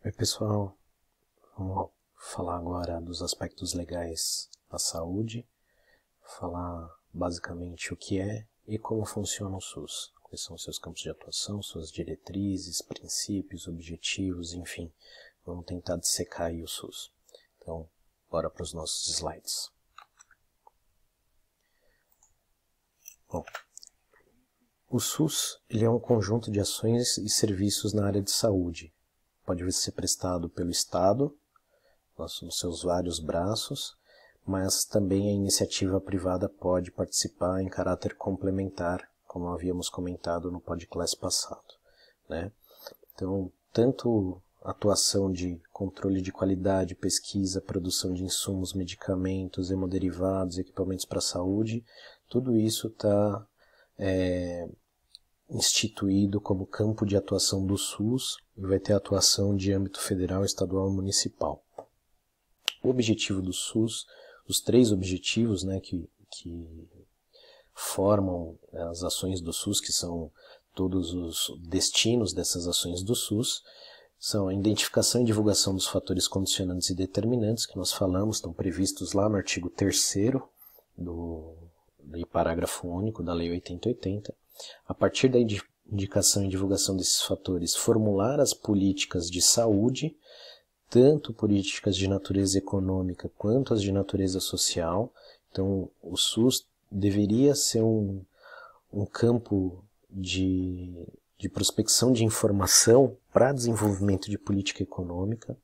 Oi pessoal, vamos falar agora dos aspectos legais da saúde, falar basicamente o que é e como funciona o SUS, quais são os seus campos de atuação, suas diretrizes, princípios, objetivos, enfim, vamos tentar dissecar aí o SUS. Então, bora para os nossos slides. Bom, o SUS ele é um conjunto de ações e serviços na área de saúde. Pode ser prestado pelo Estado, nos seus vários braços, mas também a iniciativa privada pode participar em caráter complementar, como havíamos comentado no podcast passado, né? Então, tanto atuação de controle de qualidade, pesquisa, produção de insumos, medicamentos, hemoderivados, equipamentos para a saúde, tudo isso está instituído como campo de atuação do SUS e vai ter atuação de âmbito federal, estadual e municipal. O objetivo do SUS, os três objetivos, né, que formam as ações do SUS, que são todos os destinos dessas ações do SUS, são a identificação e divulgação dos fatores condicionantes e determinantes, que nós falamos, estão previstos lá no artigo 3º do parágrafo único da Lei 8080. A partir da indicação e divulgação desses fatores, formular as políticas de saúde, tanto políticas de natureza econômica quanto as de natureza social. Então, o SUS deveria ser um campo de prospecção de informação para desenvolvimento de política econômica,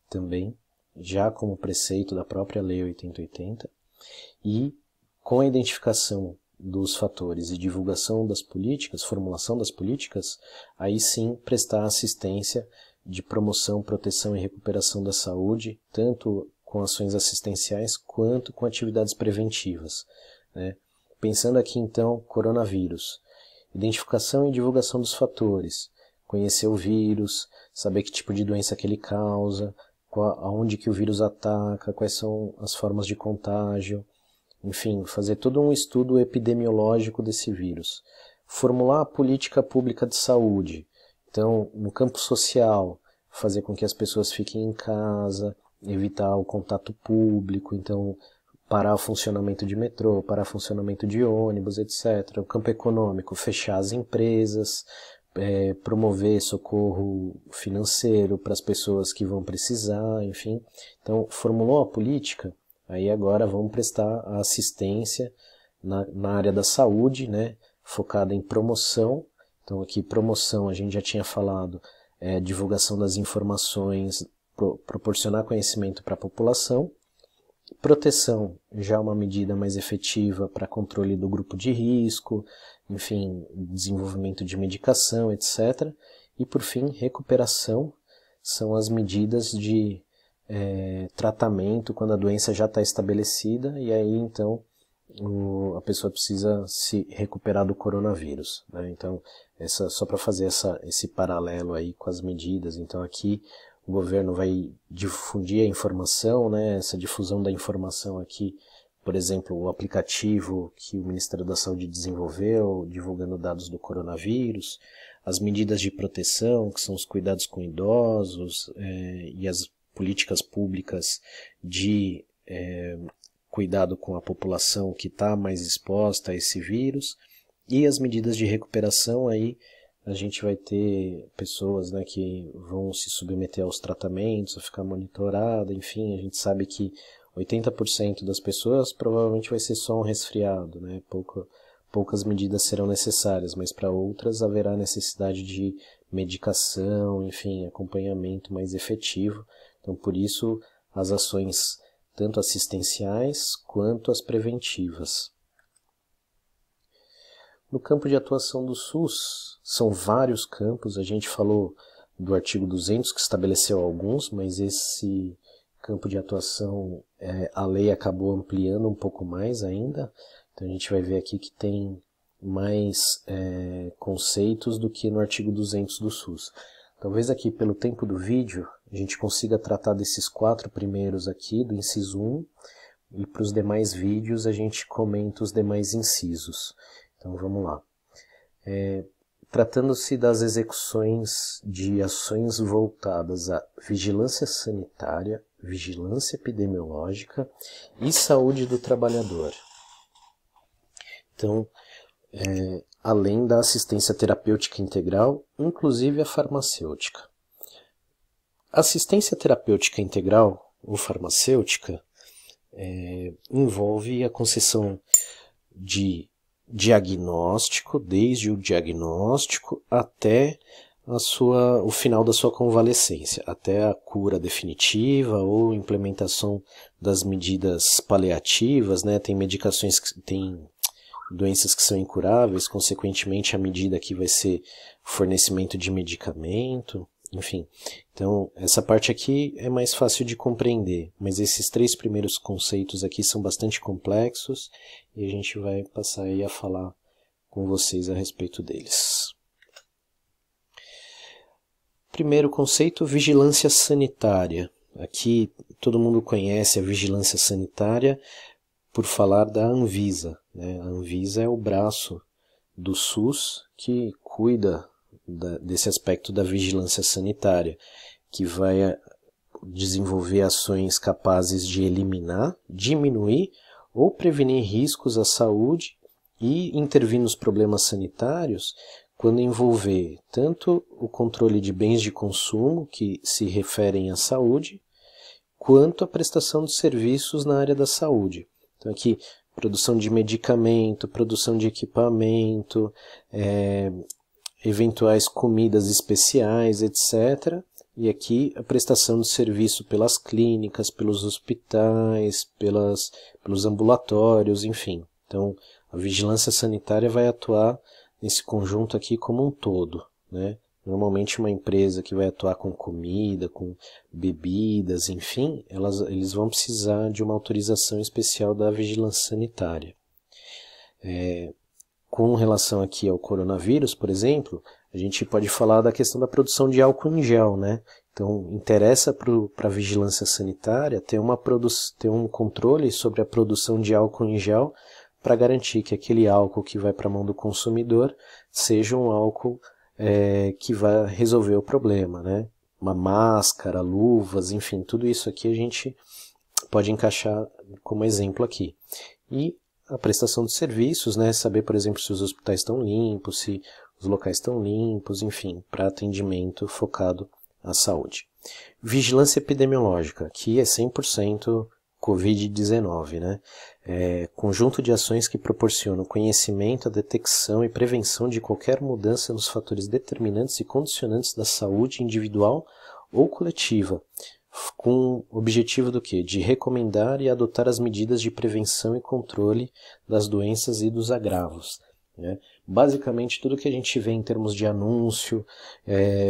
também, já como preceito da própria Lei 8080, e com a identificação dos fatores e divulgação das políticas, formulação das políticas, aí sim prestar assistência de promoção, proteção e recuperação da saúde, tanto com ações assistenciais quanto com atividades preventivas, né? Pensando aqui então, coronavírus, identificação e divulgação dos fatores, conhecer o vírus, saber que tipo de doença que ele causa, aonde que o vírus ataca, quais são as formas de contágio, enfim, fazer todo um estudo epidemiológico desse vírus. Formular a política pública de saúde. Então, no campo social, fazer com que as pessoas fiquem em casa, evitar o contato público, então parar o funcionamento de metrô, parar o funcionamento de ônibus, etc. O campo econômico, fechar as empresas, promover socorro financeiro para as pessoas que vão precisar, enfim. Então, formulou a política, aí agora vamos prestar a assistência na área da saúde, né, focada em promoção. Então aqui promoção, a gente já tinha falado, divulgação das informações, proporcionar conhecimento para a população. Proteção, já uma medida mais efetiva para controle do grupo de risco, enfim, desenvolvimento de medicação, etc. E por fim, recuperação, são as medidas de tratamento quando a doença já está estabelecida e aí então a pessoa precisa se recuperar do coronavírus, né? Então, só para fazer esse paralelo aí com as medidas. Então aqui o governo vai difundir a informação, né? Essa difusão da informação aqui, por exemplo, o aplicativo que o Ministério da Saúde desenvolveu, divulgando dados do coronavírus, as medidas de proteção, que são os cuidados com idosos, e as políticas públicas de cuidado com a população que está mais exposta a esse vírus, e as medidas de recuperação. Aí a gente vai ter pessoas, né, que vão se submeter aos tratamentos, a ficar monitorada, enfim, a gente sabe que 80% das pessoas provavelmente vai ser só um resfriado, né? Poucas medidas serão necessárias, mas para outras haverá necessidade de medicação, enfim, acompanhamento mais efetivo. Então, por isso, as ações tanto assistenciais quanto as preventivas. No campo de atuação do SUS, são vários campos. A gente falou do artigo 200, que estabeleceu alguns, mas esse campo de atuação, a lei acabou ampliando um pouco mais ainda. Então, a gente vai ver aqui que tem mais conceitos do que no artigo 200 do SUS. Talvez aqui, pelo tempo do vídeo, a gente consiga tratar desses 4 primeiros aqui, do inciso 1, e para os demais vídeos a gente comenta os demais incisos. Então vamos lá. tratando-se das execuções de ações voltadas à vigilância sanitária, vigilância epidemiológica e saúde do trabalhador. Então, além da assistência terapêutica integral, inclusive a farmacêutica. Assistência terapêutica integral ou farmacêutica envolve a concessão de diagnóstico, desde o diagnóstico até o final da sua convalescência, até a cura definitiva ou implementação das medidas paliativas, né? Tem medicações que tem doenças que são incuráveis, consequentemente a medida aqui vai ser fornecimento de medicamento, enfim. Então, essa parte aqui é mais fácil de compreender, mas esses 3 primeiros conceitos aqui são bastante complexos e a gente vai passar aí a falar com vocês a respeito deles. Primeiro conceito, vigilância sanitária. Aqui todo mundo conhece a vigilância sanitária por falar da Anvisa, né? A Anvisa é o braço do SUS que cuida desse aspecto da vigilância sanitária, que vai desenvolver ações capazes de eliminar, diminuir ou prevenir riscos à saúde e intervir nos problemas sanitários quando envolver tanto o controle de bens de consumo que se referem à saúde, quanto a prestação de serviços na área da saúde. Então aqui, produção de medicamento, produção de equipamento, eventuais comidas especiais, etc. E aqui a prestação de serviço pelas clínicas, pelos hospitais, pelos ambulatórios, enfim. Então, a vigilância sanitária vai atuar nesse conjunto aqui como um todo, né? Normalmente uma empresa que vai atuar com comida, com bebidas, enfim, eles vão precisar de uma autorização especial da vigilância sanitária. Com relação aqui ao coronavírus, por exemplo, a gente pode falar da questão da produção de álcool em gel, né? Então, interessa para a vigilância sanitária ter um controle sobre a produção de álcool em gel para garantir que aquele álcool que vai para a mão do consumidor seja um álcool que vai resolver o problema, né? Uma máscara, luvas, enfim, tudo isso aqui a gente pode encaixar como exemplo aqui. E a prestação de serviços, né? Saber, por exemplo, se os hospitais estão limpos, se os locais estão limpos, enfim, para atendimento focado à saúde. Vigilância epidemiológica, aqui é 100% Covid-19, né? Conjunto de ações que proporcionam conhecimento, a detecção e prevenção de qualquer mudança nos fatores determinantes e condicionantes da saúde individual ou coletiva, com o objetivo do quê? De recomendar e adotar as medidas de prevenção e controle das doenças e dos agravos, né? Basicamente, tudo que a gente vê em termos de anúncio,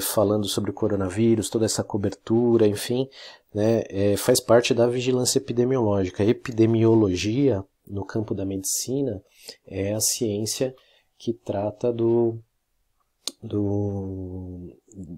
falando sobre o coronavírus, toda essa cobertura, enfim, né, faz parte da vigilância epidemiológica. A epidemiologia, no campo da medicina, é a ciência que trata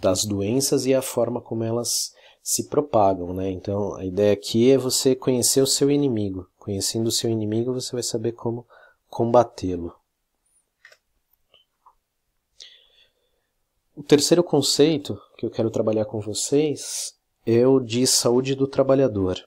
das doenças e a forma como elas se propagam, né? Então, a ideia aqui é você conhecer o seu inimigo. Conhecendo o seu inimigo, você vai saber como combatê-lo. O terceiro conceito que eu quero trabalhar com vocês é o de saúde do trabalhador.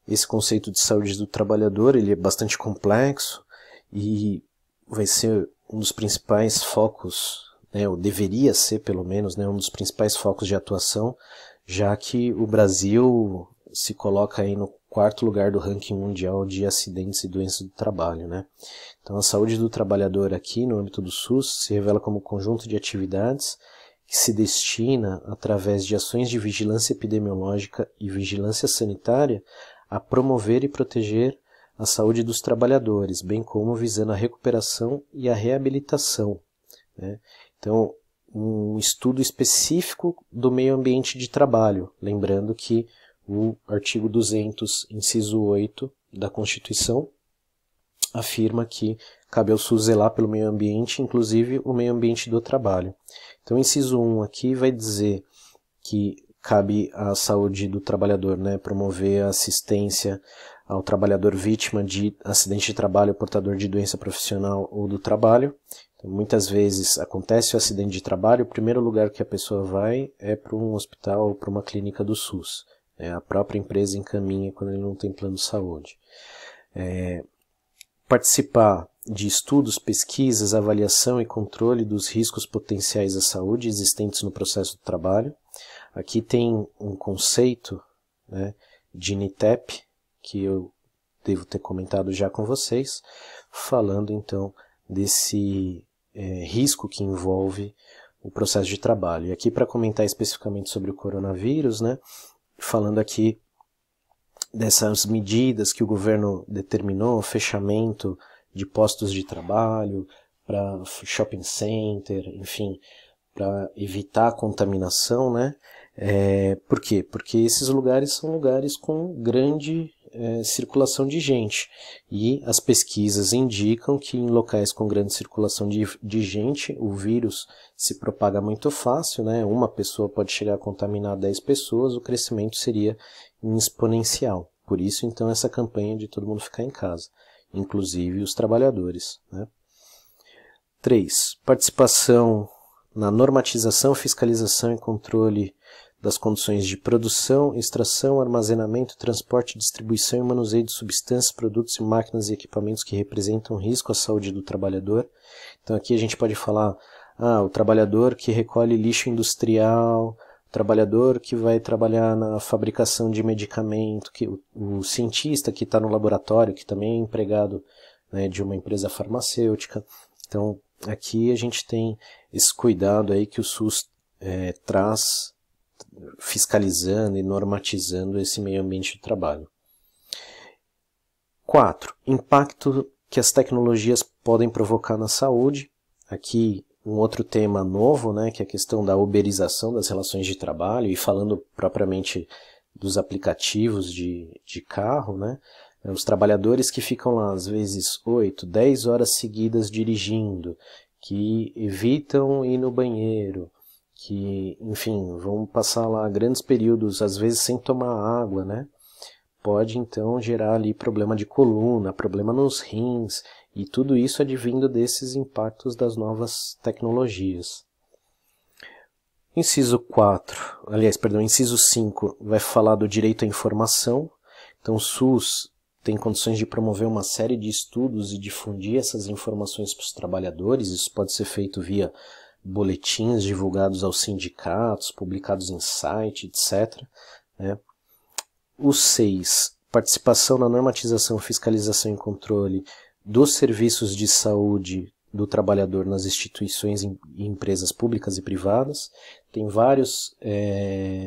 Esse conceito de saúde do trabalhador ele é bastante complexo e vai ser um dos principais focos, né, ou deveria ser pelo menos, né, um dos principais focos de atuação, já que o Brasil se coloca aí no 4º lugar do ranking mundial de acidentes e doenças do trabalho, né? Então a saúde do trabalhador aqui no âmbito do SUS se revela como um conjunto de atividades que se destina, através de ações de vigilância epidemiológica e vigilância sanitária, a promover e proteger a saúde dos trabalhadores, bem como visando a recuperação e a reabilitação, né? Então, um estudo específico do meio ambiente de trabalho, lembrando que o artigo 200, inciso 8 da Constituição, afirma que cabe ao SUS zelar pelo meio ambiente, inclusive o meio ambiente do trabalho. Então, o inciso 1 aqui vai dizer que cabe à saúde do trabalhador, né, promover a assistência ao trabalhador vítima de acidente de trabalho, portador de doença profissional ou do trabalho. Então, muitas vezes acontece o acidente de trabalho, o primeiro lugar que a pessoa vai é para um hospital ou para uma clínica do SUS. A própria empresa encaminha quando ele não tem plano de saúde. Participar de estudos, pesquisas, avaliação e controle dos riscos potenciais à saúde existentes no processo do trabalho. Aqui tem um conceito, né, de NITEP, que eu devo ter comentado já com vocês, falando então desse risco que envolve o processo de trabalho. E aqui para comentar especificamente sobre o coronavírus, né, falando aqui dessas medidas que o governo determinou, fechamento de postos de trabalho, para shopping center, enfim, para evitar a contaminação, né? Por quê? Porque esses lugares são lugares com grande circulação de gente. E as pesquisas indicam que em locais com grande circulação de gente, o vírus se propaga muito fácil, né? Uma pessoa pode chegar a contaminar 10 pessoas, o crescimento seria exponencial. Por isso, então, essa campanha de todo mundo ficar em casa, inclusive os trabalhadores, né? 3. Participação na normatização, fiscalização e controle das condições de produção, extração, armazenamento, transporte, distribuição e manuseio de substâncias, produtos, máquinas e equipamentos que representam risco à saúde do trabalhador. Então aqui a gente pode falar, o trabalhador que recolhe lixo industrial, o trabalhador que vai trabalhar na fabricação de medicamento, o cientista que está no laboratório, que também é empregado, né, de uma empresa farmacêutica. Então aqui a gente tem esse cuidado aí que o SUS traz, fiscalizando e normatizando esse meio ambiente de trabalho. 4. Impacto que as tecnologias podem provocar na saúde. Aqui um outro tema novo, né, que é a questão da uberização das relações de trabalho, e falando propriamente dos aplicativos de carro, né, os trabalhadores que ficam lá às vezes 8, 10 horas seguidas dirigindo, que evitam ir no banheiro, que, enfim, vão passar lá grandes períodos, às vezes sem tomar água, né? Pode então gerar ali problema de coluna, problema nos rins, e tudo isso advindo desses impactos das novas tecnologias. Inciso 5 vai falar do direito à informação. Então o SUS tem condições de promover uma série de estudos e difundir essas informações para os trabalhadores. Isso pode ser feito via boletins divulgados aos sindicatos, publicados em site, etc. Né? O 6, participação na normatização, fiscalização e controle dos serviços de saúde do trabalhador nas instituições e empresas públicas e privadas. Tem vários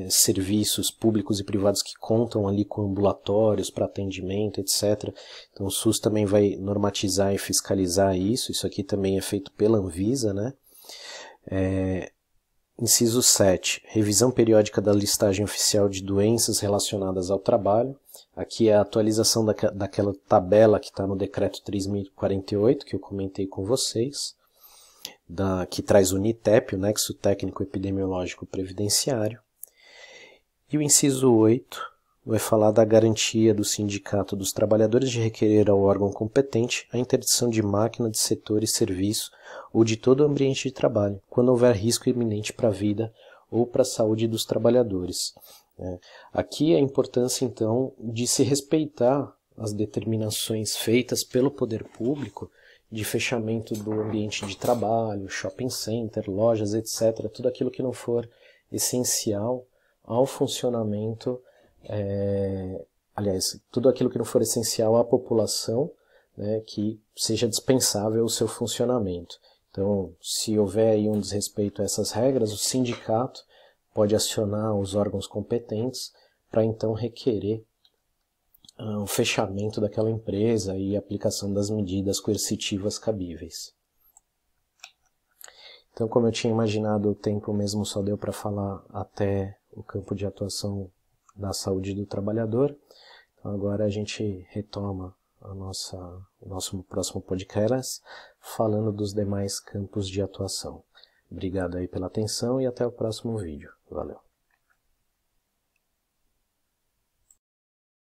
serviços públicos e privados que contam ali com ambulatórios para atendimento, etc. Então o SUS também vai normatizar e fiscalizar isso. Isso aqui também é feito pela Anvisa, né? Inciso 7, revisão periódica da listagem oficial de doenças relacionadas ao trabalho. Aqui é a atualização daquela tabela que está no decreto 3048, que eu comentei com vocês, que traz o NITEP, o Nexo Técnico Epidemiológico Previdenciário. E o inciso 8 vai falar da garantia do Sindicato dos Trabalhadores de requerer ao órgão competente a interdição de máquina, de setor e serviço ou de todo o ambiente de trabalho, quando houver risco iminente para a vida ou para a saúde dos trabalhadores. Aqui a importância, então, de se respeitar as determinações feitas pelo poder público de fechamento do ambiente de trabalho, shopping center, lojas, etc., tudo aquilo que não for essencial ao funcionamento, tudo aquilo que não for essencial à população, né, que seja dispensável o seu funcionamento. Então, se houver aí um desrespeito a essas regras, o sindicato pode acionar os órgãos competentes para então requerer o fechamento daquela empresa e a aplicação das medidas coercitivas cabíveis. Então, como eu tinha imaginado, o tempo mesmo só deu para falar até o campo de atuação da saúde do trabalhador. Então, agora a gente retoma o nosso próximo podcast falando dos demais campos de atuação. Obrigado aí pela atenção e até o próximo vídeo. Valeu!